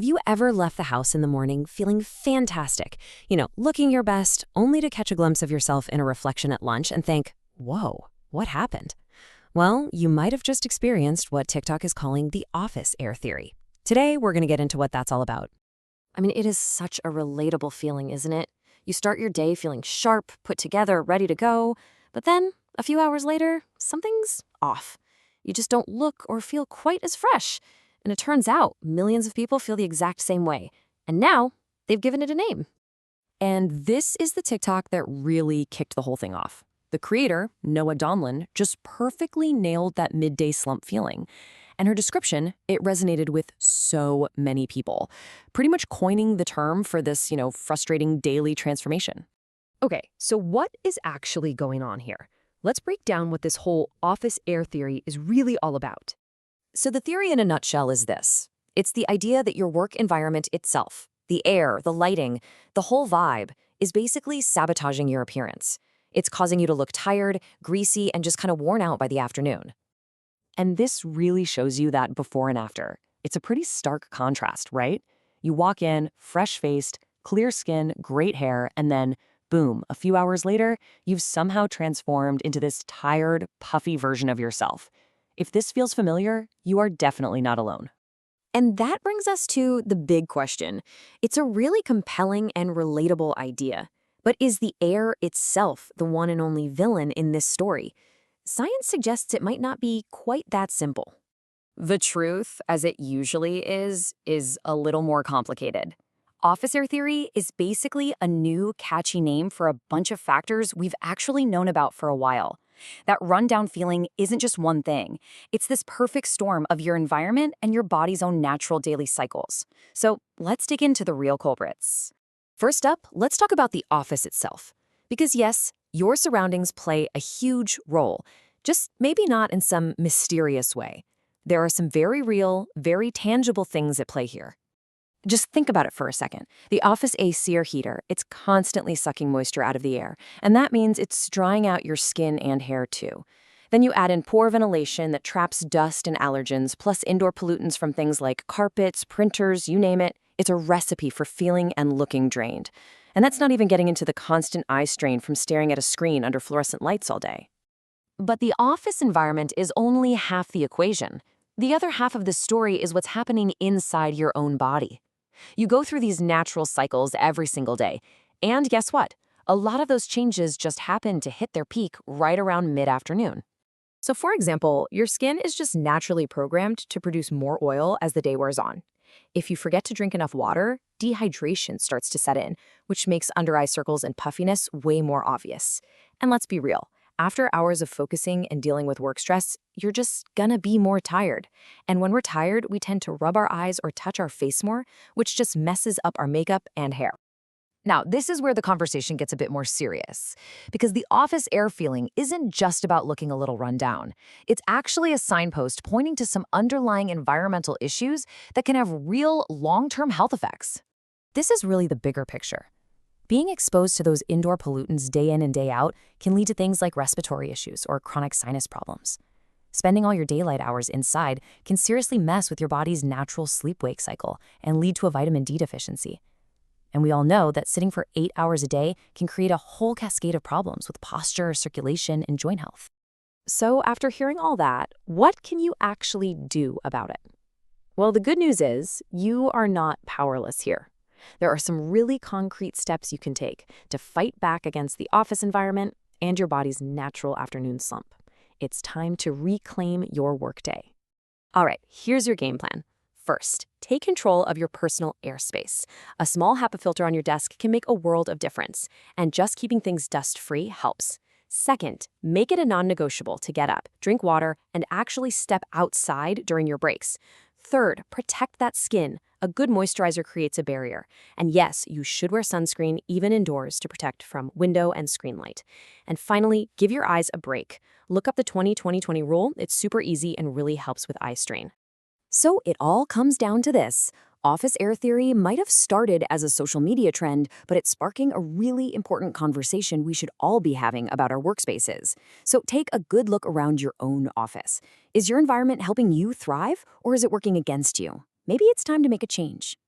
Have you ever left the house in the morning feeling fantastic? Looking your best, only to catch a glimpse of yourself in a reflection at lunch and think, whoa, what happened? Well, you might have just experienced what TikTok is calling the office air theory. Today, we're going to get into what that's all about. It is such a relatable feeling, isn't it? You start your day feeling sharp, put together, ready to go, but then, a few hours later, something's off. You just don't look or feel quite as fresh. And it turns out millions of people feel the exact same way. And now, they've given it a name. And this is the TikTok that really kicked the whole thing off. The creator, Noah Donlan, just perfectly nailed that midday slump feeling. And her description, it resonated with so many people, pretty much coining the term for this, frustrating daily transformation. Okay, so what is actually going on here? Let's break down what this whole office air theory is really all about. So the theory in a nutshell is this. It's the idea that your work environment itself, the air, the lighting, the whole vibe, is basically sabotaging your appearance. It's causing you to look tired, greasy, and just kind of worn out by the afternoon. And this really shows you that before and after. It's a pretty stark contrast, right? You walk in, fresh-faced, clear skin, great hair, and then, boom, a few hours later, you've somehow transformed into this tired, puffy version of yourself. If this feels familiar, you are definitely not alone. And that brings us to the big question. It's a really compelling and relatable idea. But is the air itself the one and only villain in this story? Science suggests it might not be quite that simple. The truth, as it usually is a little more complicated. Office air theory is basically a new, catchy name for a bunch of factors we've actually known about for a while. That rundown feeling isn't just one thing. It's this perfect storm of your environment and your body's own natural daily cycles. So let's dig into the real culprits. First up, let's talk about the office itself. Because yes, your surroundings play a huge role, just maybe not in some mysterious way. There are some very real, very tangible things at play here. Just think about it for a second. The office AC or heater, it's constantly sucking moisture out of the air, and that means it's drying out your skin and hair too. Then you add in poor ventilation that traps dust and allergens, plus indoor pollutants from things like carpets, printers, you name it. It's a recipe for feeling and looking drained. And that's not even getting into the constant eye strain from staring at a screen under fluorescent lights all day. But the office environment is only half the equation. The other half of the story is what's happening inside your own body. You go through these natural cycles every single day. And guess what? A lot of those changes just happen to hit their peak right around mid-afternoon. So for example, your skin is just naturally programmed to produce more oil as the day wears on. If you forget to drink enough water, dehydration starts to set in, which makes under-eye circles and puffiness way more obvious. And let's be real. After hours of focusing and dealing with work stress, you're just gonna be more tired. And when we're tired, we tend to rub our eyes or touch our face more, which just messes up our makeup and hair. Now, this is where the conversation gets a bit more serious, because the office air feeling isn't just about looking a little run down. It's actually a signpost pointing to some underlying environmental issues that can have real long-term health effects. This is really the bigger picture. Being exposed to those indoor pollutants day in and day out can lead to things like respiratory issues or chronic sinus problems. Spending all your daylight hours inside can seriously mess with your body's natural sleep-wake cycle and lead to a vitamin D deficiency. And we all know that sitting for 8 hours a day can create a whole cascade of problems with posture, circulation, and joint health. So after hearing all that, what can you actually do about it? Well, the good news is you are not powerless here. There are some really concrete steps you can take to fight back against the office environment and your body's natural afternoon slump. It's time to reclaim your workday. All right, here's your game plan. First, take control of your personal airspace. A small HEPA filter on your desk can make a world of difference, and just keeping things dust-free helps. Second, make it a non-negotiable to get up, drink water, and actually step outside during your breaks. Third, protect that skin. A good moisturizer creates a barrier. And yes, you should wear sunscreen even indoors to protect from window and screen light. And finally, give your eyes a break. Look up the 20-20-20 rule. It's super easy and really helps with eye strain. So it all comes down to this. Office air theory might have started as a social media trend, but it's sparking a really important conversation we should all be having about our workspaces. So take a good look around your own office. Is your environment helping you thrive, or is it working against you? Maybe it's time to make a change.